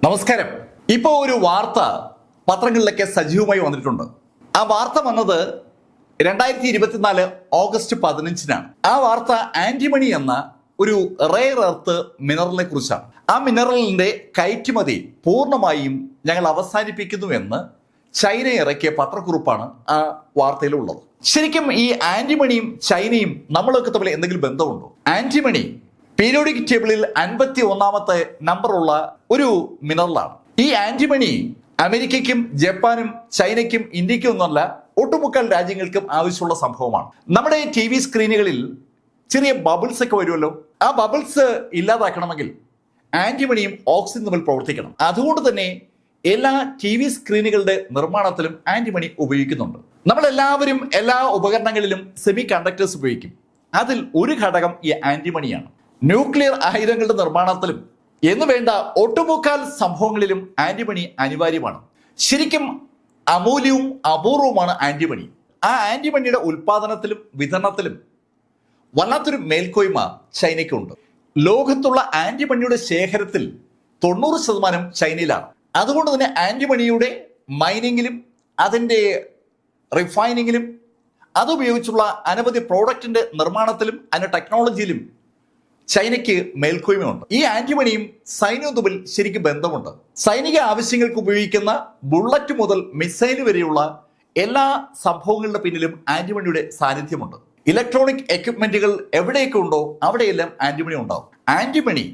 നമസ്കാരം. ഇപ്പോൾ ഒരു വാർത്ത പത്രങ്ങളിലൊക്കെ സജീവമായി വന്നിട്ടുണ്ട്. ആ വാർത്ത വന്നത് 2024 ഓഗസ്റ്റ് 15-നാണ്. ആ വാർത്ത ആന്റിമണി എന്ന ഒരു റെയർ എർത്ത് മിനറലിനെ കുറിച്ചാണ്. ആ മിനറലിന്റെ കയറ്റുമതി പൂർണ്ണമായും ഞങ്ങൾ അവസാനിപ്പിക്കുന്നു എന്ന് ചൈന ഇറക്കിയ പത്രക്കുറിപ്പാണ് ആ വാർത്തയിലുള്ളത്. ശരിക്കും ഈ ആന്റിമണിയും ചൈനയും നമ്മളൊക്കെ തമ്മിൽ എന്തെങ്കിലും ബന്ധമുണ്ടോ? ആന്റിമണി പീരിയോഡിക് ടേബിളിൽ 51ാമത്തെ നമ്പറുള്ള ഒരു മിനറലാണ്. ഈ ആന്റിമണി അമേരിക്കയ്ക്കും ജപ്പാനും ചൈനയ്ക്കും ഇന്ത്യക്കും ഒന്നല്ല, ഒട്ടുമുക്കാൽ രാജ്യങ്ങൾക്കും ആവശ്യമുള്ള സംഭവമാണ്. നമ്മുടെ TV സ്ക്രീനുകളിൽ ചെറിയ ബബിൾസ് ഒക്കെ വരുമല്ലോ, ആ ബബിൾസ് ഇല്ലാതാക്കണമെങ്കിൽ ആന്റിമണിയും ഓക്സിജനും തമ്മിൽ പ്രവർത്തിക്കണം. അതുകൊണ്ട് തന്നെ എല്ലാ TV സ്ക്രീനുകളുടെ നിർമ്മാണത്തിലും ആന്റിമണി ഉപയോഗിക്കുന്നുണ്ട്. നമ്മളെല്ലാവരും എല്ലാ ഉപകരണങ്ങളിലും സെമി കണ്ടക്ടേഴ്സ് ഉപയോഗിക്കും. അതിൽ ഒരു ഘടകം ഈ ആന്റിമണിയാണ്. ന്യൂക്ലിയർ ആയുധങ്ങളുടെ നിർമ്മാണത്തിലും എന്ന് വേണ്ട ഒട്ടുമുക്കാൽ സംഭവങ്ങളിലും ആന്റിമണി അനിവാര്യമാണ്. ശരിക്കും അമൂല്യവും അപൂർവവുമാണ് ആന്റിമണി. ആ ആന്റിമണിയുടെ ഉൽപാദനത്തിലും വിതരണത്തിലും വല്ലാത്തൊരു മേൽക്കോയ്മ ചൈനയ്ക്കുണ്ട്. ലോകത്തുള്ള ആന്റിമണിയുടെ ശേഖരത്തിൽ 90% ചൈനയിലാണ്. അതുകൊണ്ട് തന്നെ ആന്റിമണിയുടെ മൈനിങ്ങിലും അതിൻ്റെ റിഫൈനിങ്ങിലും അതുപയോഗിച്ചുള്ള അനവധി പ്രോഡക്റ്റിന്റെ നിർമ്മാണത്തിലും അതിന്റെ ടെക്നോളജിയിലും ചൈനയ്ക്ക് മേൽക്കോയ്മയുണ്ട്. ഈ ആന്റിമണിയും സൈന്യവും തമ്മിൽ ശരിക്കും ബന്ധമുണ്ട്. സൈനിക ആവശ്യങ്ങൾക്ക് ഉപയോഗിക്കുന്ന ബുള്ളറ്റ് മുതൽ മിസൈൽ വരെയുള്ള എല്ലാ സംഭവങ്ങളുടെ പിന്നിലും ആന്റിമണിയുടെ സാന്നിധ്യമുണ്ട്. ഇലക്ട്രോണിക് എക്യുപ്മെന്റുകൾ എവിടെയൊക്കെ ഉണ്ടോ അവിടെയെല്ലാം ആന്റിമണി ഉണ്ടാവും. ആന്റിമണി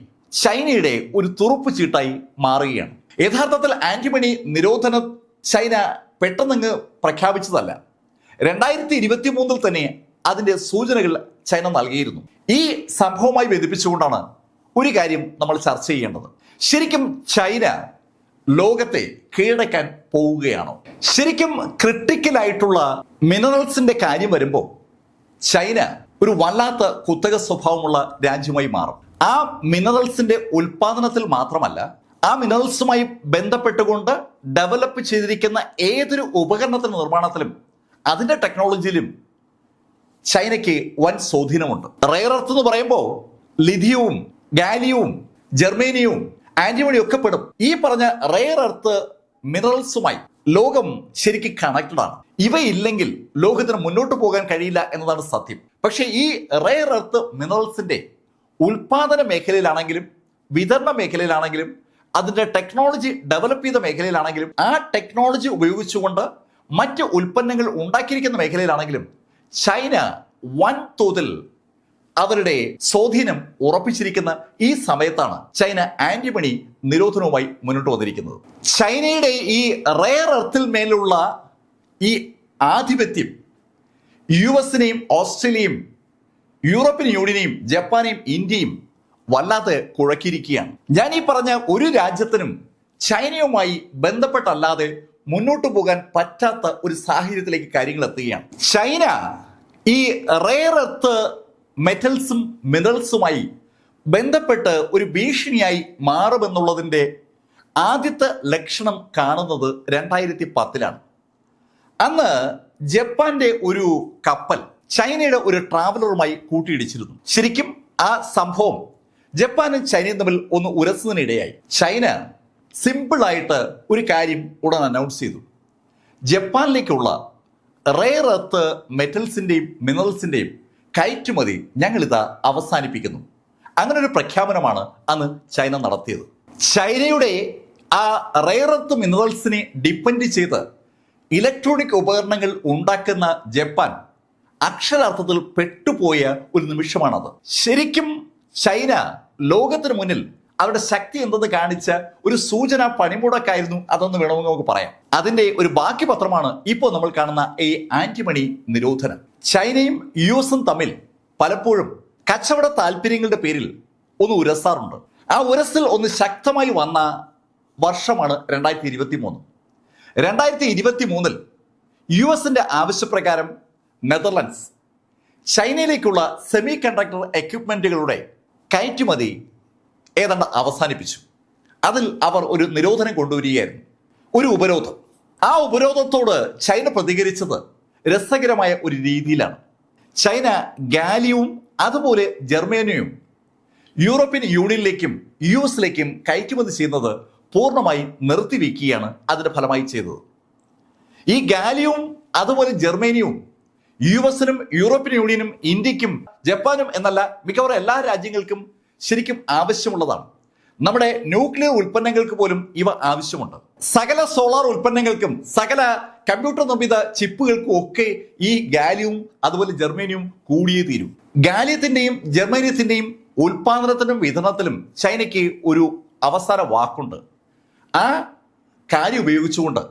ചൈനയുടെ ഒരു തുറുപ്പ് ചീട്ടായി മാറുകയാണ്. യഥാർത്ഥത്തിൽ ആന്റിമണി നിരോധനം ചൈന പെട്ടെന്നങ്ങ് പ്രഖ്യാപിച്ചതല്ല. 2023 തന്നെ അതിന്റെ സൂചനകൾ ചൈന നൽകിയിരുന്നു. ഈ സംഭവവുമായി ബന്ധിപ്പിച്ചുകൊണ്ടാണ് ഒരു കാര്യം നമ്മൾ ചർച്ച ചെയ്യേണ്ടത്. ശരിക്കും ചൈന ലോകത്തെ കീഴടക്കാൻ പോവുകയാണോ? ശരിക്കും ക്രിട്ടിക്കലായിട്ടുള്ള മിനറൽസിന്റെ കാര്യം വരുമ്പോൾ ചൈന ഒരു വല്ലാത്ത കുത്തക സ്വഭാവമുള്ള രാജ്യമായി മാറും. ആ മിനറൽസിന്റെ ഉൽപാദനത്തിൽ മാത്രമല്ല, ആ മിനറൽസുമായി ബന്ധപ്പെട്ടുകൊണ്ട് ഡെവലപ്പ് ചെയ്തിരിക്കുന്ന ഏതൊരു ഉപകരണത്തിന്റെ നിർമ്മാണത്തിലും അതിന്റെ ടെക്നോളജിയിലും ചൈനയ്ക്ക് വൻ സ്വാധീനമുണ്ട്. റെയർ എർത്ത് എന്ന് പറയുമ്പോൾ ലിഥിയവും ഗാലിയവും ജർമേനിയവും ആന്റിമണിയും ഒക്കെ പെടും. ഈ പറഞ്ഞ റെയർ എർത്ത് മിനറൽസുമായി ലോകം ശരിക്കും കണക്റ്റഡ് ആണ്. ഇവയില്ലെങ്കിൽ ലോകത്തിന് മുന്നോട്ട് പോകാൻ കഴിയില്ല എന്നതാണ് സത്യം. പക്ഷേ ഈ റെയർ എർത്ത് മിനറൽസിന്റെ ഉൽപാദന മേഖലയിലാണെങ്കിലും വിതരണ മേഖലയിലാണെങ്കിലും അതിന്റെ ടെക്നോളജി ഡെവലപ്പ് ചെയ്ത മേഖലയിലാണെങ്കിലും ആ ടെക്നോളജി ഉപയോഗിച്ചുകൊണ്ട് മറ്റ് ഉൽപ്പന്നങ്ങൾ ഉണ്ടാക്കിയിരിക്കുന്ന മേഖലയിലാണെങ്കിലും ചൈന വൻതോതിൽ അവരുടെ സ്വാധീനം ഉറപ്പിച്ചിരിക്കുന്ന ഈ സമയത്താണ് ചൈന ആന്റിമണി നിരോധനവുമായി മുന്നോട്ട് വന്നിരിക്കുന്നത്. ചൈനയുടെ ഈ റെയർ എർത്തിൽ മേലുള്ള ഈ ആധിപത്യം US-നെയും ഓസ്ട്രേലിയയും യൂറോപ്യൻ യൂണിയനെയും ജപ്പാനെയും ഇന്ത്യയും വല്ലാതെ കുഴക്കിയിരിക്കുകയാണ്. ഞാൻ ഈ പറഞ്ഞ ഒരു രാജ്യത്തിനും ചൈനയുമായി ബന്ധപ്പെട്ടല്ലാതെ മുന്നോട്ട് പോകാൻ പറ്റാത്ത ഒരു സാഹചര്യത്തിലേക്ക് കാര്യങ്ങൾ എത്തുകയാണ്. ചൈന ഈ റെയർ എർത്ത് മെറ്റൽസും മിനറൽസുമായി ബന്ധപ്പെട്ട് ഒരു ഭീഷണിയായി മാറുമെന്നുള്ളതിൻ്റെ ആദ്യത്തെ ലക്ഷണം കാണുന്നത് 2010-ലാണ്. അന്ന് ജപ്പാന്റെ ഒരു കപ്പൽ ചൈനയുടെ ഒരു ട്രാവലറുമായി കൂട്ടിയിടിച്ചിരുന്നു. ശരിക്കും ആ സംഭവം ജപ്പാനും ചൈനയും തമ്മിൽ ഒന്ന് ഉരസുന്നതിനിടയായി. ചൈന സിമ്പിളായിട്ട് ഒരു കാര്യം ഉടൻ അനൗൺസ് ചെയ്തു. ജപ്പാനിലേക്കുള്ള റെയർ എർത്ത് മെറ്റൽസിൻ്റെയും മിനറൽസിൻ്റെയും കയറ്റുമതി ഞങ്ങളിതാ അവസാനിപ്പിക്കുന്നു. അങ്ങനെ ഒരു പ്രഖ്യാപനമാണ് അന്ന് ചൈന നടത്തിയത്. ചൈനയുടെ ആ റെയർ എർത്ത് മിനറൽസിനെ ഡിപ്പെൻഡ് ചെയ്ത് ഇലക്ട്രോണിക് ഉപകരണങ്ങൾ ഉണ്ടാക്കുന്ന ജപ്പാൻ അക്ഷരാർത്ഥത്തിൽ പെട്ടുപോയ ഒരു നിമിഷമാണത്. ശരിക്കും ചൈന ലോകത്തിന് മുന്നിൽ അവരുടെ ശക്തി എന്തെന്ന് കാണിച്ച ഒരു സൂചന പണിമുടക്കായിരുന്നു അതെന്ന് വേണമെങ്കിൽ നമുക്ക് പറയാം. അതിന്റെ ഒരു ബാക്കി പത്രമാണ് ഇപ്പോൾ നമ്മൾ കാണുന്ന ഈ ആന്റിമണി നിരോധനം. ചൈനയും US-ഉം തമ്മിൽ പലപ്പോഴും കച്ചവട താല്പര്യങ്ങളുടെ പേരിൽ ഒന്ന് ഉരസാറുണ്ട്. ആ ഉരസിൽ ഒന്ന് ശക്തമായി വന്ന വർഷമാണ് 2023. 2023 US-ന്റെ ആവശ്യപ്രകാരം നെതർലൻഡ്സ് ചൈനയിലേക്കുള്ള സെമി കണ്ടക്ടർ എക്യുപ്മെന്റുകളുടെ കയറ്റുമതി ഏതാണ്ട് അവസാനിപ്പിച്ചു. അതിൽ അവർ ഒരു നിരോധനം കൊണ്ടുവരികയായിരുന്നു, ഒരു ഉപരോധം. ആ ഉപരോധത്തോട് ചൈന പ്രതികരിച്ചത് രസകരമായ ഒരു രീതിയിലാണ്. ചൈന ഗാലിയവും അതുപോലെ ജർമ്മനിയും യൂറോപ്യൻ യൂണിയനിലേക്കും US-ലേക്കും കയറ്റുമതി ചെയ്യുന്നത് പൂർണ്ണമായും നിർത്തിവെക്കുകയാണ് അതിന്റെ ഫലമായി ചെയ്തത്. ഈ ഗാലിയവും അതുപോലെ ജർമ്മനിയും US-നും യൂറോപ്യൻ യൂണിയനും ഇന്ത്യക്കും ജപ്പാനും എന്നല്ല മിക്കവാറും എല്ലാ രാജ്യങ്ങൾക്കും ശരിക്കും ആവശ്യമുള്ളതാണ്. നമ്മുടെ ന്യൂക്ലിയർ ഉൽപ്പന്നങ്ങൾക്ക് പോലും ഇവ ആവശ്യമുണ്ട്. സകല സോളാർ ഉൽപ്പന്നങ്ങൾക്കും സകല കമ്പ്യൂട്ടർ നിർമ്മിത ചിപ്പുകൾക്കും ഒക്കെ ഈ ഗാലിയവും അതുപോലെ ജർമ്മനിയും കൂടിയേ തീരും. ഗാലിയത്തിന്റെയും ജർമ്മനിയത്തിന്റെയും ഉൽപാദനത്തിനും വിതരണത്തിലും ചൈനയ്ക്ക് ഒരു അവസാന വാക്കുണ്ട്. ആ കാര്യം ഉപയോഗിച്ചുകൊണ്ട്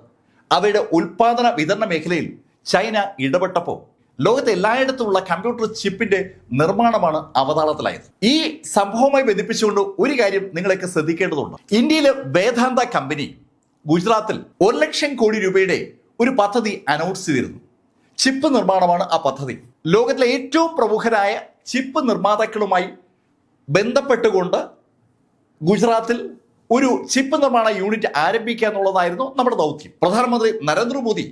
അവയുടെ ഉൽപാദന വിതരണ മേഖലയിൽ ചൈന ഇടപെട്ടപ്പോൾ ലോകത്തെ എല്ലായിടത്തുമുള്ള കമ്പ്യൂട്ടർ ചിപ്പിന്റെ നിർമ്മാണമാണ് അവതാളത്തിലായത്. ഈ സംഭവവുമായി ബന്ധിപ്പിച്ചുകൊണ്ട് ഒരു കാര്യം നിങ്ങളൊക്കെ ശ്രദ്ധിക്കേണ്ടതുണ്ട്. ഇന്ത്യയിലെ വേദാന്ത കമ്പനി ഗുജറാത്തിൽ 1 ലക്ഷം കോടി രൂപയുടെ ഒരു പദ്ധതി അനൗൺസ് ചെയ്തിരുന്നു. ചിപ്പ് നിർമ്മാണമാണ് ആ പദ്ധതി. ലോകത്തിലെ ഏറ്റവും പ്രമുഖരായ ചിപ്പ് നിർമ്മാതാക്കളുമായി ബന്ധപ്പെട്ടുകൊണ്ട് ഗുജറാത്തിൽ ഒരു ചിപ്പ് നിർമ്മാണ യൂണിറ്റ് ആരംഭിക്കുക എന്നുള്ളതായിരുന്നു നമ്മുടെ ദൗത്യം. പ്രധാനമന്ത്രി നരേന്ദ്രമോദി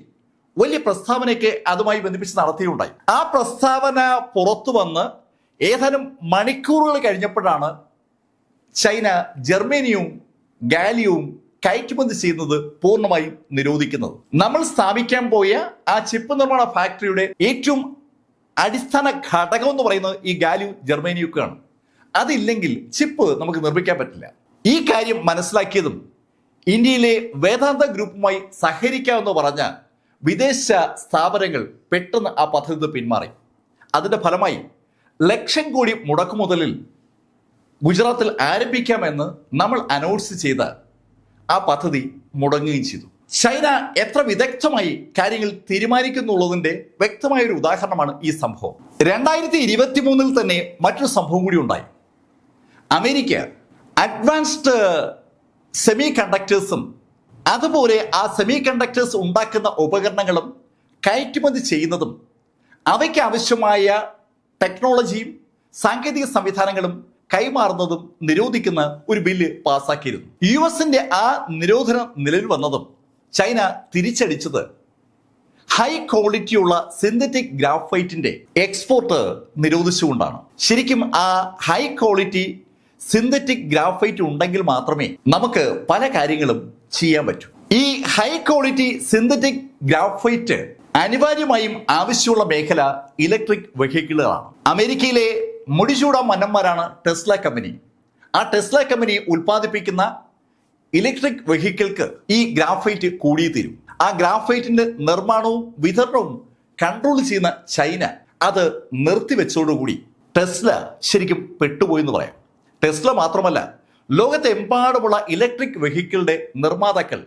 വലിയ പ്രസ്താവനയ്ക്ക് അതുമായി ബന്ധിപ്പിച്ച് നടത്തിയുണ്ടായി. ആ പ്രസ്താവന പുറത്തു വന്ന് ഏതാനും മണിക്കൂറുകൾ കഴിഞ്ഞപ്പോഴാണ് ചൈന ജർമ്മനിയും ഗാലിയവും കയറ്റുമതി ചെയ്യുന്നത് പൂർണ്ണമായും നിരോധിക്കുന്നത്. നമ്മൾ സ്ഥാപിക്കാൻ പോയ ആ ചിപ്പ് നിർമ്മാണ ഫാക്ടറിയുടെ ഏറ്റവും അടിസ്ഥാന ഘടകം എന്ന് പറയുന്നത് ഈ ഗാലിയും ജർമ്മനിയൊക്കെയാണ്. അതില്ലെങ്കിൽ ചിപ്പ് നമുക്ക് നിർമ്മിക്കാൻ പറ്റില്ല. ഈ കാര്യം മനസ്സിലാക്കിയതും ഇന്ത്യയിലെ വേദാന്ത ഗ്രൂപ്പുമായി സഹകരിക്കാമെന്ന് പറഞ്ഞ വിദേശ സ്ഥാപനങ്ങൾ പെട്ടെന്ന് ആ പദ്ധതി പിന്മാറി. അതിന്റെ ഫലമായി 1 ലക്ഷം കോടി മുടക്കുമുതലിൽ ഗുജറാത്തിൽ ആരംഭിക്കാമെന്ന് നമ്മൾ അനൗൺസ് ചെയ്ത ആ പദ്ധതി മുടങ്ങുകയും ചെയ്തു. ചൈന എത്ര വിദഗ്ധമായി കാര്യങ്ങൾ തീരുമാനിക്കുന്നുള്ളതിന്റെ വ്യക്തമായ ഒരു ഉദാഹരണമാണ് ഈ സംഭവം. 2023 തന്നെ മറ്റൊരു സംഭവം കൂടി ഉണ്ടായി. അമേരിക്ക അഡ്വാൻസ്ഡ് സെമി കണ്ടക്ടേഴ്സും അതുപോലെ ആ സെമി കണ്ടക്ടേഴ്സ് ഉണ്ടാക്കുന്ന ഉപകരണങ്ങളും കയറ്റുമതി ചെയ്യുന്നതും അവയ്ക്ക് ആവശ്യമായ ടെക്നോളജിയും സാങ്കേതിക സംവിധാനങ്ങളും കൈമാറുന്നതും നിരോധിക്കുന്ന ഒരു ബില്ല് പാസ്സാക്കിയിരുന്നു. US-ന്റെ ആ നിരോധനം നിലവിൽ വന്നതും ചൈന തിരിച്ചടിച്ചത് ഹൈ ക്വാളിറ്റിയുള്ള സിന്തറ്റിക് ഗ്രാഫൈറ്റിന്റെ എക്സ്പോർട്ട് നിരോധിച്ചുകൊണ്ടാണ്. ശരിക്കും ആ ഹൈ ക്വാളിറ്റി സിന്തറ്റിക് ഗ്രാഫൈറ്റ് ഉണ്ടെങ്കിൽ മാത്രമേ നമുക്ക് പല കാര്യങ്ങളും ചെയ്യാൻ പറ്റൂ. ഈ ഹൈ ക്വാളിറ്റി സിന്തറ്റിക് ഗ്രാഫൈറ്റ് അനിവാര്യമായും ആവശ്യമുള്ള മേഖല ഇലക്ട്രിക് വെഹിക്കിളുകളാണ്. അമേരിക്കയിലെ മുടിചൂട മന്നന്മാരാണ് ടെസ്ല കമ്പനി. ആ ടെസ്ല കമ്പനി ഉൽപ്പാദിപ്പിക്കുന്ന ഇലക്ട്രിക് വെഹിക്കിൾക്ക് ഈ ഗ്രാഫൈറ്റ് കൂടിയേ തീരും. ആ ഗ്രാഫൈറ്റിന്റെ നിർമ്മാണവും വിതരണവും കൺട്രോൾ ചെയ്യുന്ന ചൈന അത് നിർത്തിവെച്ചതോടുകൂടി ടെസ്ല ശരിക്കും പെട്ടുപോയെന്ന് പറയാം. ടെസ്ല മാത്രമല്ല, ലോകത്തെമ്പാടുമുള്ള ഇലക്ട്രിക് വെഹിക്കിളിന്റെ നിർമ്മാതാക്കൾ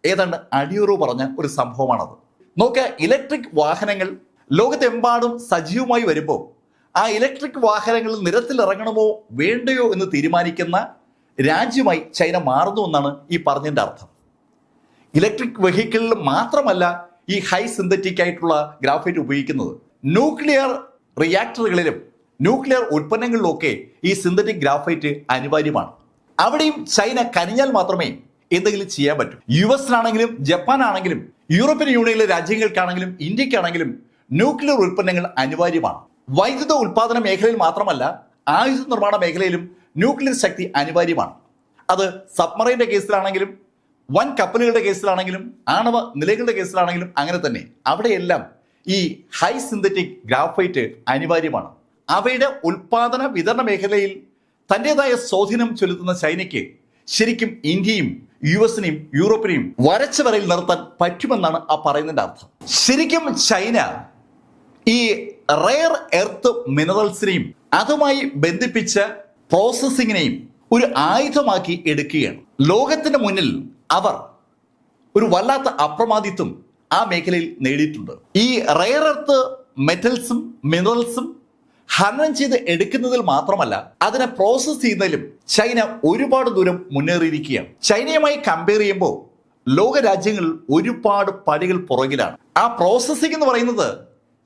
ഏതാണ്ട് അടിയുറവ് പറഞ്ഞ ഒരു സംഭവമാണത്. നോക്കുക, ഇലക്ട്രിക് വാഹനങ്ങൾ ലോകത്തെമ്പാടും സജീവമായി വരുമ്പോൾ ആ ഇലക്ട്രിക് വാഹനങ്ങൾ നിരത്തിൽ ഇറങ്ങണമോ വേണ്ടയോ എന്ന് തീരുമാനിക്കുന്ന രാജ്യമായി ചൈന മാറുന്നു എന്നാണ് ഈ പറഞ്ഞതിൻ്റെ അർത്ഥം. ഇലക്ട്രിക് വെഹിക്കിളിൽ മാത്രമല്ല ഈ ഹൈ സിന്തറ്റിക് ആയിട്ടുള്ള ഗ്രാഫൈറ്റ് ഉപയോഗിക്കുന്നത്. ന്യൂക്ലിയർ റിയാക്ടറുകളിലും ന്യൂക്ലിയർ ഉൽപ്പന്നങ്ങളിലൊക്കെ ഈ സിന്തറ്റിക് ഗ്രാഫൈറ്റ് അനിവാര്യമാണ്. അവിടെയും ചൈന കനിഞ്ഞാൽ മാത്രമേ എന്തെങ്കിലും ചെയ്യാൻ പറ്റൂ. US-ലാണെങ്കിലും ജപ്പാനാണെങ്കിലും യൂറോപ്യൻ യൂണിയനിലെ രാജ്യങ്ങൾക്കാണെങ്കിലും ഇന്ത്യക്കാണെങ്കിലും ന്യൂക്ലിയർ ഉൽപ്പന്നങ്ങൾ അനിവാര്യമാണ്. വൈദ്യുത ഉൽപാദന മേഖലയിൽ മാത്രമല്ല, ആയുധ നിർമ്മാണ മേഖലയിലും ന്യൂക്ലിയർ ശക്തി അനിവാര്യമാണ്. അത് സബ്മറൈൻ്റെ കേസിലാണെങ്കിലും വൻ കപ്പലുകളുടെ കേസിലാണെങ്കിലും ആണവ നിലയങ്ങളുടെ കേസിലാണെങ്കിലും അങ്ങനെ തന്നെ അവിടെയെല്ലാം ഈ ഹൈ സിന്തറ്റിക് ഗ്രാഫൈറ്റ് അനിവാര്യമാണ്. അവയുടെ ഉൽപാദന വിതരണ മേഖലയിൽ തൻ്റെതായ സ്വാധീനം ചെലുത്തുന്ന ചൈനയ്ക്ക് ശരിക്കും ഇന്ത്യയും US-നെയും യൂറോപ്പിനെയും വരച്ച വരയിൽ നിർത്താൻ പറ്റുമെന്നാണ് ആ പറയുന്നതിൻ്റെ അർത്ഥം. ശരിക്കും ചൈന ഈ റെയർ എർത്ത് മിനറൽസിനെയും അതുമായി ബന്ധിപ്പിച്ച പ്രോസസ്സിങ്ങിനെയും ഒരു ആയുധമാക്കി എടുക്കുകയാണ്. ലോകത്തിന്റെ മുന്നിൽ അവർ ഒരു വല്ലാത്ത അപ്രമാദിത്വം ആ മേഖലയിൽ നേടിയിട്ടുണ്ട്. ഈ റെയർ എർത്ത് മെറ്റൽസും മിനറൽസും ഹനനം ചെയ്ത് എടുക്കുന്നതിൽ മാത്രമല്ല, അതിനെ പ്രോസസ് ചെയ്യുന്നതിലും ചൈന ഒരുപാട് ദൂരം മുന്നേറിയിരിക്കുകയാണ്. ചൈനയുമായി കമ്പയർ ചെയ്യുമ്പോൾ ലോക രാജ്യങ്ങൾ ഒരുപാട് പടികൾ പുറകിലാണ്. ആ പ്രോസസ്സിംഗ് എന്ന് പറയുന്നത്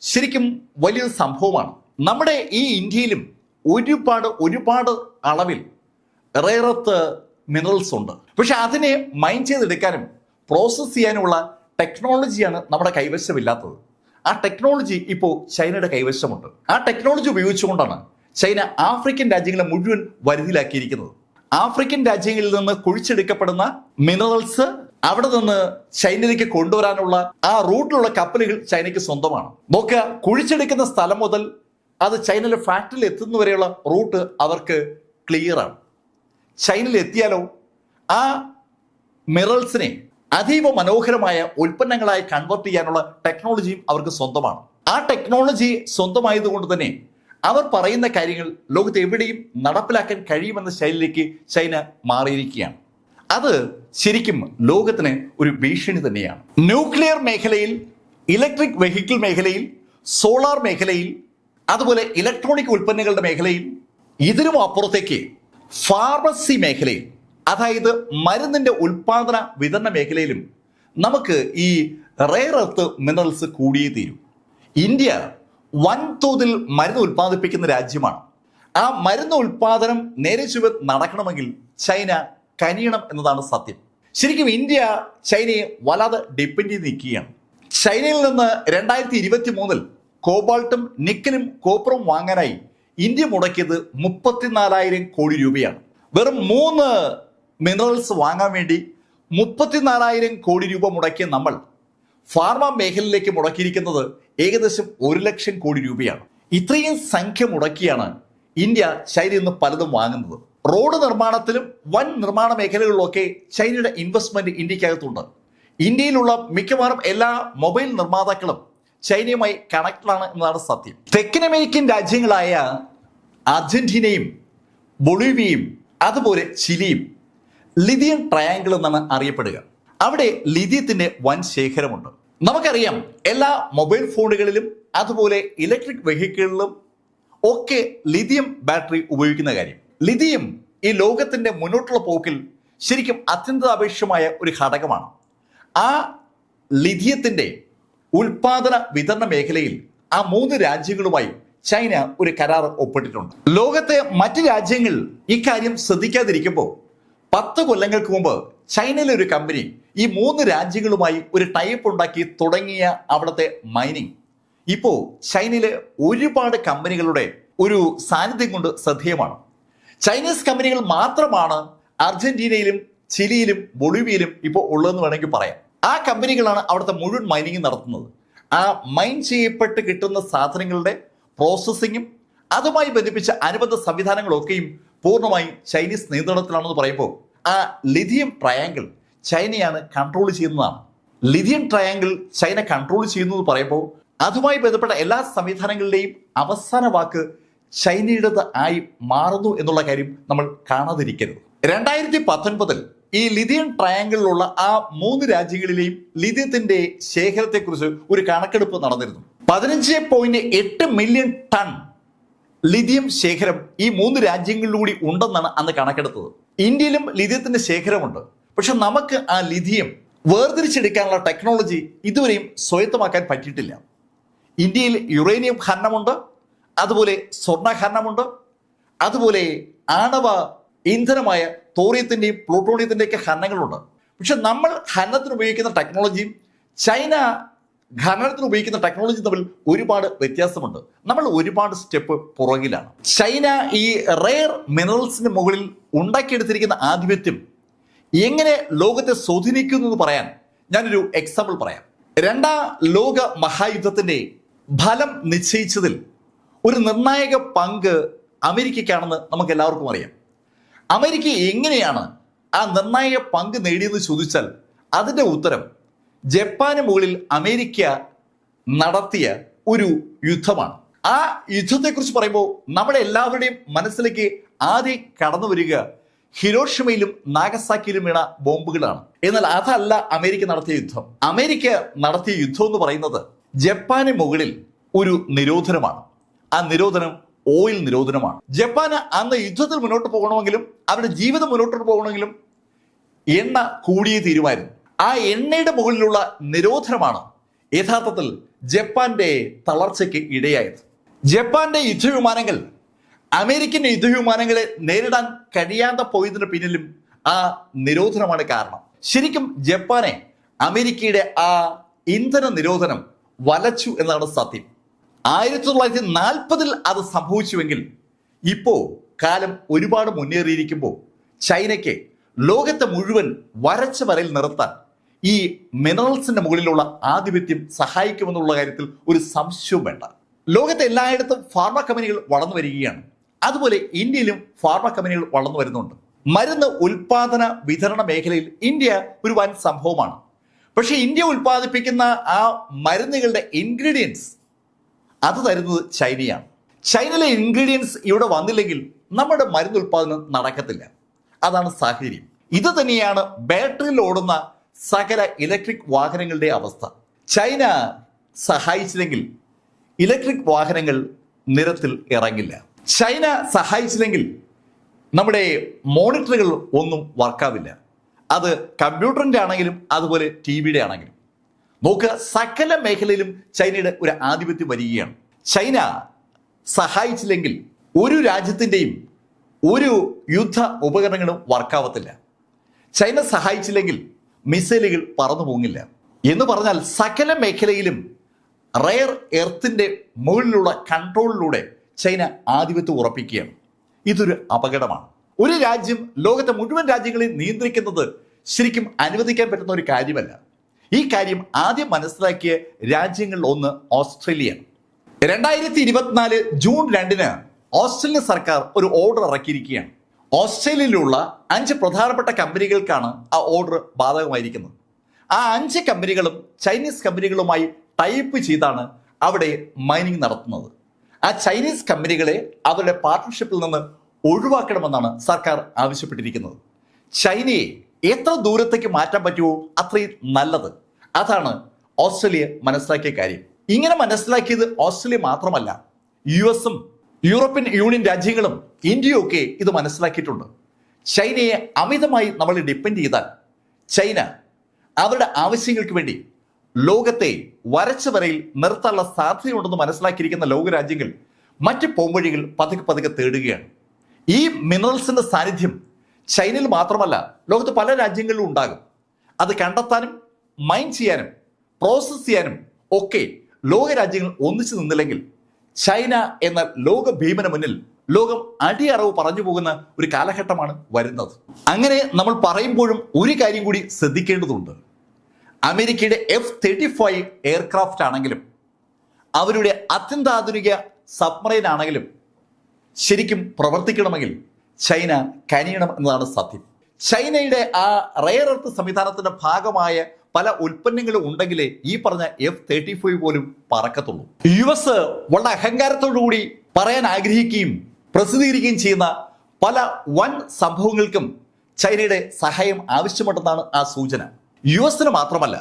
ശരിക്കും വലിയൊരു സംഭവമാണ്. നമ്മുടെ ഈ ഇന്ത്യയിലും ഒരുപാട് അളവിൽ റെയർ എർത്ത് മിനറൽസ് ഉണ്ട്. പക്ഷെ അതിനെ മൈൻ ചെയ്തെടുക്കാനും പ്രോസസ് ചെയ്യാനുമുള്ള ടെക്നോളജിയാണ് നമ്മുടെ കൈവശമില്ലാത്തത്. ആ ടെക്നോളജി ഇപ്പോൾ ചൈനയുടെ കൈവശമുണ്ട്. ആ ടെക്നോളജി ഉപയോഗിച്ചുകൊണ്ടാണ് ചൈന ആഫ്രിക്കൻ രാജ്യങ്ങളെ മുഴുവൻ വരുതിയിലാക്കിയിരിക്കുന്നത്. ആഫ്രിക്കൻ രാജ്യങ്ങളിൽ നിന്ന് കുഴിച്ചെടുക്കപ്പെടുന്ന മിനറൽസ് അവിടെ നിന്ന് ചൈനയിലേക്ക് കൊണ്ടുവരാനുള്ള ആ റൂട്ടിലുള്ള കപ്പലുകൾ ചൈനയ്ക്ക് സ്വന്തമാണ്. നോക്കുക, കുഴിച്ചെടുക്കുന്ന സ്ഥലം മുതൽ അത് ചൈനയിലെ ഫാക്ടറിയിൽ എത്തുന്നവരെയുള്ള റൂട്ട് അവർക്ക് ക്ലിയർ ആണ്. ചൈനയിൽ എത്തിയാലോ ആ മിനറൽസിനെ അതീവ മനോഹരമായ ഉൽപ്പന്നങ്ങളായി കൺവേർട്ട് ചെയ്യാനുള്ള ടെക്നോളജിയും അവർക്ക് സ്വന്തമാണ്. ആ ടെക്നോളജി സ്വന്തമായതുകൊണ്ട് തന്നെ അവർ പറയുന്ന കാര്യങ്ങൾ ലോകത്ത് എവിടെയും നടപ്പിലാക്കാൻ കഴിയുമെന്ന ശൈലിയിലേക്ക് ചൈന മാറിയിരിക്കുകയാണ്. അത് ശരിക്കും ലോകത്തിന് ഒരു ഭീഷണി തന്നെയാണ്. ന്യൂക്ലിയർ മേഖലയിൽ, ഇലക്ട്രിക് വെഹിക്കിൾ മേഖലയിൽ, സോളാർ മേഖലയിൽ, അതുപോലെ ഇലക്ട്രോണിക് ഉൽപ്പന്നങ്ങളുടെ മേഖലയിൽ, ഇതിനും അപ്പുറത്തേക്ക് ഫാർമസി മേഖലയിൽ, അതായത് മരുന്നിന്റെ ഉൽപാദന വിതരണ മേഖലയിലും നമുക്ക് ഈ റെയർ എർത്ത് മിനറൽസ് കൂടിയേ തീരും. ഇന്ത്യ വൻതോതിൽ മരുന്ന് ഉൽപ്പാദിപ്പിക്കുന്ന രാജ്യമാണ്. ആ മരുന്ന് ഉൽപാദനം നേരെ ചൊവ്വെ നടക്കണമെങ്കിൽ ചൈന കനിയണം എന്നതാണ് സത്യം. ശരിക്കും ഇന്ത്യ ചൈനയെ വല്ലാതെ ഡിപ്പെൻഡ് ചെയ്ത് നിൽക്കുകയാണ്. ചൈനയിൽ നിന്ന് 2023 കോബാൾട്ടും നിക്കലും കോപ്പറും വാങ്ങാനായി ഇന്ത്യ മുടക്കിയത് 34,000 കോടി രൂപയാണ്. വെറും 3 മിനറൽസ് വാങ്ങാൻ വേണ്ടി 34,000 കോടി രൂപ മുടക്കിയ നമ്മൾ ഫാർമ മേഖലയിലേക്ക് മുടക്കിയിരിക്കുന്നത് ഏകദേശം 1 ലക്ഷം കോടി രൂപയാണ്. ഇത്രയും സംഖ്യ മുടക്കിയാണ് ഇന്ത്യ ചൈനയിൽ നിന്ന് പലതും വാങ്ങുന്നത്. റോഡ് നിർമ്മാണത്തിലും വൻ നിർമ്മാണ മേഖലകളിലൊക്കെ ചൈനയുടെ ഇൻവെസ്റ്റ്മെന്റ് ഇന്ത്യക്കകത്തുണ്ട്. ഇന്ത്യയിലുള്ള മിക്കവാറും എല്ലാ മൊബൈൽ നിർമ്മാതാക്കളും ചൈനയുമായി കണക്റ്റഡാണ് എന്നതാണ് സത്യം. തെക്കൻ അമേരിക്കൻ രാജ്യങ്ങളായ അർജന്റീനയും ബൊളീവിയയും അതുപോലെ ചിലിയും ലിഥിയം ട്രയാങ്കിൾ എന്നാണ് അറിയപ്പെടുക. അവിടെ ലിഥിയത്തിന്റെ വൻ ശേഖരമുണ്ട്. നമുക്കറിയാം, എല്ലാ മൊബൈൽ ഫോണുകളിലും അതുപോലെ ഇലക്ട്രിക് വെഹിക്കിളിലും ഒക്കെ ലിഥിയം ബാറ്ററി ഉപയോഗിക്കുന്ന കാര്യം. ലിഥിയം ഈ ലോകത്തിന്റെ മുന്നോട്ടുള്ള പോക്കിൽ ശരിക്കും അത്യന്താപേക്ഷിതമായ ഒരു ഘടകമാണ്. ആ ലിഥിയത്തിന്റെ ഉൽപാദന വിതരണ മേഖലയിൽ ആ 3 രാജ്യങ്ങളുമായി ചൈന ഒരു കരാർ ഒപ്പിട്ടിട്ടുണ്ട്. ലോകത്തെ മറ്റ് രാജ്യങ്ങൾ ഇക്കാര്യം ശ്രദ്ധിക്കാതിരിക്കുമ്പോൾ 10 കൊല്ലങ്ങൾക്ക് മുമ്പ് ചൈനയിലെ ഒരു കമ്പനി ഈ 3 രാജ്യങ്ങളുമായി ഒരു ടൈപ്പ് ഉണ്ടാക്കി തുടങ്ങിയ അവിടുത്തെ മൈനിങ് ഇപ്പോൾ ചൈനയിലെ ഒരുപാട് കമ്പനികളുടെ ഒരു സാന്നിധ്യം കൊണ്ട് ശ്രദ്ധേയമാണ്. ചൈനീസ് കമ്പനികൾ മാത്രമാണ് അർജന്റീനയിലും ചിലിയിലും ബൊളീവിയയിലും ഇപ്പോൾ ഉള്ളതെന്ന് വേണമെങ്കിൽ പറയാം. ആ കമ്പനികളാണ് അവിടുത്തെ മുഴുവൻ മൈനിങ് നടത്തുന്നത്. ആ മൈൻ ചെയ്യപ്പെട്ട് കിട്ടുന്ന സാധനങ്ങളുടെ പ്രോസസ്സിങ്ങും അതുമായി ബന്ധിപ്പിച്ച അനുബന്ധ സംവിധാനങ്ങളൊക്കെയും പൂർണ്ണമായും ചൈനീസ് നിയന്ത്രണത്തിലാണെന്ന് പറയുമ്പോൾ ആ ലിഥിയം ട്രയാങ്കിൾ ചൈനയാണ് കൺട്രോൾ ചെയ്യുന്നതാണ്. ലിഥിയം ട്രയാങ്കിൾ ചൈന കൺട്രോൾ ചെയ്യുന്നത് പറയുമ്പോൾ അതുമായി ബന്ധപ്പെട്ട എല്ലാ സംവിധാനങ്ങളുടെയും അവസാന വാക്ക് ചൈനയുടേത് ആയി മാറുന്നു എന്നുള്ള കാര്യം നമ്മൾ കാണാതിരിക്കരുത്. 2019 ഈ ലിഥിയം ട്രയാങ്കിളിലുള്ള ആ 3 രാജ്യങ്ങളിലെയും ലിഥിയത്തിന്റെ ശേഖരത്തെക്കുറിച്ച് ഒരു കണക്കെടുപ്പ് നടന്നിരുന്നു. 15.8 മില്യൺ ടൺ ലിഥിയം ശേഖരം ഈ 3 രാജ്യങ്ങളിലൂടെ ഉണ്ടെന്നാണ് അന്ന് കണക്കെടുത്തത്. ഇന്ത്യയിലും ലിഥിയത്തിന്റെ ശേഖരമുണ്ട്. പക്ഷെ നമുക്ക് ആ ലിഥിയം വേർതിരിച്ചെടുക്കാനുള്ള ടെക്നോളജി ഇതുവരെയും സ്വായത്തമാക്കാൻ പറ്റിയിട്ടില്ല. ഇന്ത്യയിൽ യുറേനിയം ഖനനമുണ്ട്, അതുപോലെ സ്വർണ്ണ ഖനനമുണ്ട്, അതുപോലെ ആണവ ഇന്ധനമായ തോറിയത്തിന്റെയും പ്ലൂട്ടോണിയത്തിന്റെയൊക്കെ ഖനനങ്ങളുണ്ട്. പക്ഷെ നമ്മൾ ഖനനത്തിന് ഉപയോഗിക്കുന്ന ടെക്നോളജിയും ചൈന ഖനനത്തിന് ഉപയോഗിക്കുന്ന ടെക്നോളജിയും തമ്മിൽ ഒരുപാട് വ്യത്യാസമുണ്ട്. നമ്മൾ ഒരുപാട് സ്റ്റെപ്പ് പുറകിലാണ്. ചൈന ഈ റെയർ മിനറൽസിന് മുകളിൽ ഉണ്ടാക്കിയെടുത്തിരിക്കുന്ന ആധിപത്യം എങ്ങനെ ലോകത്തെ സ്വാധീനിക്കുന്നു എന്ന് പറയാൻ ഞാനൊരു എക്സാമ്പിൾ പറയാം. 2ാം ലോക മഹായുദ്ധത്തിന്റെ ഫലം നിശ്ചയിച്ചതിൽ ഒരു നിർണായക പങ്ക് അമേരിക്കയ്ക്കാണെന്ന് നമുക്ക് എല്ലാവർക്കും അറിയാം. അമേരിക്ക എങ്ങനെയാണ് ആ നിർണായക പങ്ക് നേടിയെന്ന് ചോദിച്ചാൽ അതിന്റെ ഉത്തരം ജപ്പാന് മുകളിൽ അമേരിക്ക നടത്തിയ ഒരു യുദ്ധമാണ്. ആ യുദ്ധത്തെക്കുറിച്ച് പറയുമ്പോൾ നമ്മുടെ എല്ലാവരുടെയും മനസ്സിലേക്ക് ആദ്യം കടന്നു വരിക ഹിരോഷിമയിലും നാഗസാക്കിയിലും വീണ ബോംബുകളാണ്. എന്നാൽ അതല്ല അമേരിക്ക നടത്തിയ യുദ്ധം. അമേരിക്ക നടത്തിയ യുദ്ധം എന്ന് പറയുന്നത് ജപ്പാന് മുകളിൽ ഒരു നിരോധനമാണ്. ആ നിരോധനം ഓയിൽ നിരോധനമാണ്. ജപ്പാന് അന്ന് യുദ്ധത്തിൽ മുന്നോട്ട് പോകണമെങ്കിലും അവരുടെ ജീവിതം മുന്നോട്ട് പോകണമെങ്കിലും എണ്ണ കൂടിയേ തീരുമായിരുന്നു. ആ എണ്ണയുടെ മുകളിലുള്ള നിരോധനമാണ് യഥാർത്ഥത്തിൽ ജപ്പാന്റെ തളർച്ചയ്ക്ക് ഇടയായത്. ജപ്പാന്റെ യുദ്ധവിമാനങ്ങൾ അമേരിക്കൻ യുദ്ധവിമാനങ്ങളെ നേരിടാൻ കഴിയാതെ പോയതിന് പിന്നിലും ആ നിരോധനമാണ് കാരണം. ശരിക്കും ജപ്പാനെ അമേരിക്കയുടെ ആ ഇന്ധന നിരോധനം വലച്ചു എന്നാണ് സത്യം. 1940 അത് സംഭവിച്ചുവെങ്കിൽ ഇപ്പോൾ കാലം ഒരുപാട് മുന്നേറിയിരിക്കുമ്പോൾ ചൈനയ്ക്ക് ലോകത്തെ മുഴുവൻ വരച്ച വരയിൽ നിർത്താൻ ഈ മിനറൽസിന്റെ മുകളിലുള്ള ആധിപത്യം സഹായിക്കുമെന്നുള്ള കാര്യത്തിൽ ഒരു സംശയവും വേണ്ട. ലോകത്തെ എല്ലായിടത്തും ഫാർമ കമ്പനികൾ വളർന്നു വരികയാണ്. അതുപോലെ ഇന്ത്യയിലും ഫാർമ കമ്പനികൾ വളർന്നു വരുന്നുണ്ട്. മരുന്ന് ഉൽപാദന വിതരണ മേഖലയിൽ ഇന്ത്യ ഒരു വൻ സംഭവമാണ്. പക്ഷേ ഇന്ത്യ ഉൽപ്പാദിപ്പിക്കുന്ന ആ മരുന്നുകളുടെ ഇൻഗ്രീഡിയൻസ് അത് തരുന്നത് ചൈനയാണ്. ചൈനയിലെ ഇൻഗ്രീഡിയൻസ് ഇവിടെ വന്നില്ലെങ്കിൽ നമ്മുടെ മരുന്ന് ഉൽപ്പാദനം നടക്കത്തില്ല. അതാണ് സാഹചര്യം. ഇത് തന്നെയാണ് ബാറ്ററിയിൽ ഓടുന്ന സകല ഇലക്ട്രിക് വാഹനങ്ങളുടെ അവസ്ഥ. ചൈന സഹായിച്ചില്ലെങ്കിൽ ഇലക്ട്രിക് വാഹനങ്ങൾ നിരത്തിൽ ഇറങ്ങില്ല. ചൈന സഹായിച്ചില്ലെങ്കിൽ നമ്മുടെ മോണിറ്ററുകൾ ഒന്നും വർക്കാവില്ല. അത് കമ്പ്യൂട്ടറിൻ്റെ ആണെങ്കിലും അതുപോലെ TV-യുടെ ആണെങ്കിലും. നോക്കുക, സകല മേഖലയിലും ചൈനയുടെ ഒരു ആധിപത്യം വരികയാണ്. ചൈന സഹായിച്ചില്ലെങ്കിൽ ഒരു രാജ്യത്തിൻ്റെയും ഒരു യുദ്ധ ഉപകരണങ്ങളും വർക്കാവത്തില്ല. ചൈന സഹായിച്ചില്ലെങ്കിൽ മിസൈലുകൾ പറന്നു പോങ്ങില്ല. എന്ന് പറഞ്ഞാൽ സകല മേഖലയിലും റെയർ എർത്തിന്റെ മുകളിലുള്ള കൺട്രോളിലൂടെ ചൈന ആധിപത്യം ഉറപ്പിക്കുകയാണ്. ഇതൊരു അപകടമാണ്. ഒരു രാജ്യം ലോകത്തെ മുഴുവൻ രാജ്യങ്ങളെയും നിയന്ത്രിക്കുന്നത് ശരിക്കും അനുവദിക്കാൻ പറ്റുന്ന ഒരു കാര്യമല്ല. ഈ കാര്യം ആദ്യം മനസ്സിലാക്കിയ രാജ്യങ്ങളിൽ ഒന്ന് ഓസ്ട്രേലിയയാണ്. 2024 ജൂൺ 2 ഓസ്ട്രേലിയൻ സർക്കാർ ഒരു ഓർഡർ ഇറക്കിയിരിക്കുകയാണ്. ഓസ്ട്രേലിയയിലുള്ള 5 പ്രധാനപ്പെട്ട കമ്പനികൾക്കാണ് ആ ഓർഡർ ബാധകമായിരിക്കുന്നത്. ആ 5 കമ്പനികളും ചൈനീസ് കമ്പനികളുമായി ടൈപ്പ് ചെയ്താണ് അവിടെ മൈനിങ് നടത്തുന്നത്. ആ ചൈനീസ് കമ്പനികളെ അവരുടെ പാർട്ട്ണർഷിപ്പിൽ നിന്ന് ഒഴിവാക്കണമെന്നാണ് സർക്കാർ ആവശ്യപ്പെട്ടിരിക്കുന്നത്. ചൈനയെ എത്ര ദൂരത്തേക്ക് മാറ്റാൻ പറ്റുമോ അത്രയും നല്ലത്. അതാണ് ഓസ്ട്രേലിയ മനസ്സിലാക്കിയ കാര്യം. ഇങ്ങനെ മനസ്സിലാക്കിയത് ഓസ്ട്രേലിയ മാത്രമല്ല, US-ഉം യൂറോപ്യൻ യൂണിയൻ രാജ്യങ്ങളും ഇന്ത്യയും ഒക്കെ ഇത് മനസ്സിലാക്കിയിട്ടുണ്ട്. ചൈനയെ അമിതമായി നമ്മൾ ഡിപ്പെൻഡ് ചെയ്താൽ ചൈന അവരുടെ ആവശ്യങ്ങൾക്ക് വേണ്ടി ലോകത്തെ വരച്ച വരയിൽ നിർത്താനുള്ള സാധ്യതയുണ്ടെന്ന് മനസ്സിലാക്കിയിരിക്കുന്ന ലോകരാജ്യങ്ങൾ മറ്റ് പോംവഴികൾ പതുക്കെ പതുക്കെ തേടുകയാണ്. ഈ മിനറൽസിന്റെ സാന്നിധ്യം ചൈനയിൽ മാത്രമല്ല, ലോകത്ത് പല രാജ്യങ്ങളിലും ഉണ്ടാകും. അത് കണ്ടെത്താനും മൈൻ ചെയ്യാനും പ്രോസസ് ചെയ്യാനും ഒക്കെ ലോകരാജ്യങ്ങൾ ഒന്നിച്ചു നിന്നില്ലെങ്കിൽ ചൈന എന്ന ലോക ഭീമന് മുന്നിൽ ലോകം അടിയറവ് പറഞ്ഞു പോകുന്ന ഒരു കാലഘട്ടമാണ് വരുന്നത്. അങ്ങനെ നമ്മൾ പറയുമ്പോഴും ഒരു കാര്യം കൂടി ശ്രദ്ധിക്കേണ്ടതുണ്ട്. അമേരിക്കയുടെ F-35 എയർക്രാഫ്റ്റ് ആണെങ്കിലും അവരുടെ അത്യന്താധുനിക സബ്മറൈൻ ആണെങ്കിലും ശരിക്കും പ്രവർത്തിക്കണമെങ്കിൽ ചൈന കനിയണം എന്നതാണ് സത്യം. ചൈനയുടെ ആ റെയർ എർത്ത് സംവിധാനത്തിന്റെ ഭാഗമായ പല ഉൽപ്പന്നങ്ങളും ഉണ്ടെങ്കിലേ ഈ പറഞ്ഞ F-35 പോലും പറക്കത്തുള്ളൂ. US വളരെ അഹങ്കാരത്തോടുകൂടി പറയാൻ ആഗ്രഹിക്കുകയും പ്രസിദ്ധീകരിക്കുകയും ചെയ്യുന്ന പല വൻ സംഭവങ്ങൾക്കും ചൈനയുടെ സഹായം ആവശ്യമുണ്ടെന്നാണ് ആ സൂചന. US-ന് മാത്രമല്ല,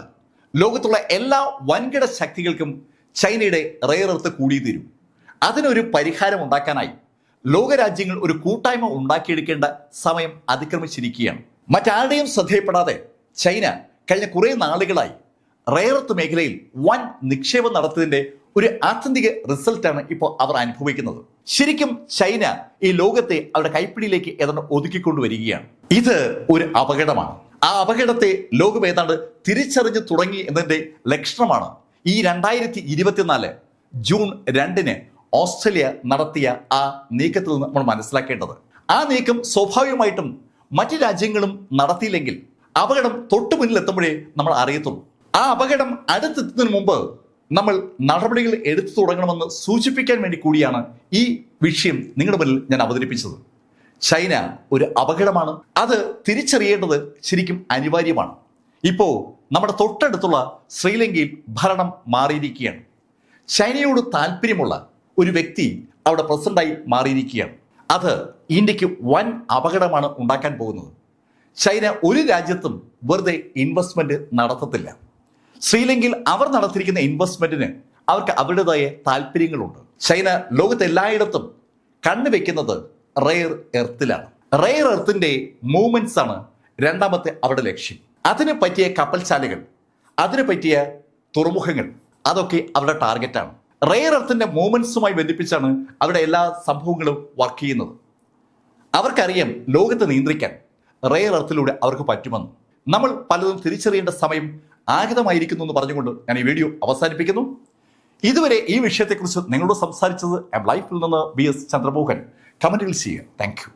ലോകത്തുള്ള എല്ലാ വൻകിട ശക്തികൾക്കും ചൈനയുടെ റെയർ എർത്ത് കൂടിയേ തീരും. അതിനൊരു പരിഹാരം ഉണ്ടാക്കാനായി ലോകരാജ്യങ്ങൾ ഒരു കൂട്ടായ്മ ഉണ്ടാക്കിയെടുക്കേണ്ട സമയം അതിക്രമിച്ചിരിക്കുകയാണ്. മറ്റാരുടെയും ശ്രദ്ധയപ്പെടാതെ ചൈന കഴിഞ്ഞ കുറേ നാളുകളായി റെയർ എർത്ത് മേഖലയിൽ വൻ നിക്ഷേപം നടത്തിയതിന്റെ ഒരു ആത്യന്തിക റിസൾട്ടാണ് ഇപ്പോൾ അവർ അനുഭവിക്കുന്നത്. ശരിക്കും ചൈന ഈ ലോകത്തെ അവരുടെ കൈപ്പിടിയിലേക്ക് ഏതാണ്ട് ഒതുക്കിക്കൊണ്ടുവരികയാണ്. ഇത് ഒരു അപകടമാണ്. ആ അപകടത്തെ ലോകം ഏതാണ്ട് തിരിച്ചറിഞ്ഞു തുടങ്ങി എന്നതിന്റെ ലക്ഷണമാണ് ഈ 2024 ജൂൺ 2 ഓസ്ട്രേലിയ നടത്തിയ ആ നീക്കത്തിൽ നിന്ന് നമ്മൾ മനസ്സിലാക്കേണ്ടത്. ആ നീക്കം സ്വാഭാവികമായിട്ടും മറ്റു രാജ്യങ്ങളും നടത്തിയില്ലെങ്കിൽ അപകടം തൊട്ടു മുന്നിലെത്തുമ്പോഴേ നമ്മൾ അറിയത്തുള്ളൂ. ആ അപകടം അടുത്തെത്തുന്നതിന് മുമ്പ് നമ്മൾ നടപടികൾ എടുത്തു തുടങ്ങണമെന്ന് സൂചിപ്പിക്കാൻ വേണ്ടി കൂടിയാണ് ഈ വിഷയം നിങ്ങളുടെ മുന്നിൽ ഞാൻ അവതരിപ്പിച്ചത്. ചൈന ഒരു അപകടമാണ്. അത് തിരിച്ചറിയേണ്ടത് ശരിക്കും അനിവാര്യമാണ്. ഇപ്പോൾ നമ്മുടെ തൊട്ടടുത്തുള്ള ശ്രീലങ്കയിൽ ഭരണം മാറിയിരിക്കുകയാണ്. ചൈനയോട് താല്പര്യമുള്ള ഒരു വ്യക്തി അവിടെ പ്രസിഡന്റായി മാറിയിരിക്കുകയാണ്. അത് ഇന്ത്യക്ക് വൻ അപകടമാണ് ഉണ്ടാക്കാൻ പോകുന്നത്. ചൈന ഒരു രാജ്യത്തും വെറുതെ ഇൻവെസ്റ്റ്മെന്റ് നടത്തത്തില്ല. ശ്രീലങ്കയിൽ അവർ നടത്തിയിരിക്കുന്ന ഇൻവെസ്റ്റ്മെന്റിന് അവർക്ക് അവരുടേതായ താല്പര്യങ്ങളുണ്ട്. ചൈന ലോകത്ത് എല്ലായിടത്തും കണ്ണുവെക്കുന്നത് റെയർ എർത്തിലാണ്. റെയർ എർത്തിന്റെ മൂവ്മെന്റ്സ് ആണ് രണ്ടാമത്തെ അവരുടെ ലക്ഷ്യം. അതിന് പറ്റിയ കപ്പൽശാലകൾ, അതിന് പറ്റിയ തുറമുഖങ്ങൾ, അതൊക്കെ അവരുടെ ടാർഗറ്റാണ്. റെയർ എർത്തിന്റെ മൂവ്മെന്റ്സുമായി ബന്ധിപ്പിച്ചാണ് അവരുടെ എല്ലാ സംഭവങ്ങളും വർക്ക് ചെയ്യുന്നത്. അവർക്കറിയാം ലോകത്തെ നിയന്ത്രിക്കാൻ റെയർ എർത്തിലൂടെ അവർക്ക് പറ്റുമെന്ന്. നമ്മൾ പലതും തിരിച്ചറിയേണ്ട സമയം ആഗതമായിരിക്കുന്നു എന്ന് പറഞ്ഞുകൊണ്ട് ഞാൻ ഈ വീഡിയോ അവസാനിപ്പിക്കുന്നു. ഇതുവരെ ഈ വിഷയത്തെക്കുറിച്ച് നിങ്ങളോട് സംസാരിച്ചത് ലൈഫിൽ നിന്ന് BS ചന്ദ്രമോഹൻ. കമന്റുകൾ ചെയ്യുക. Thank you.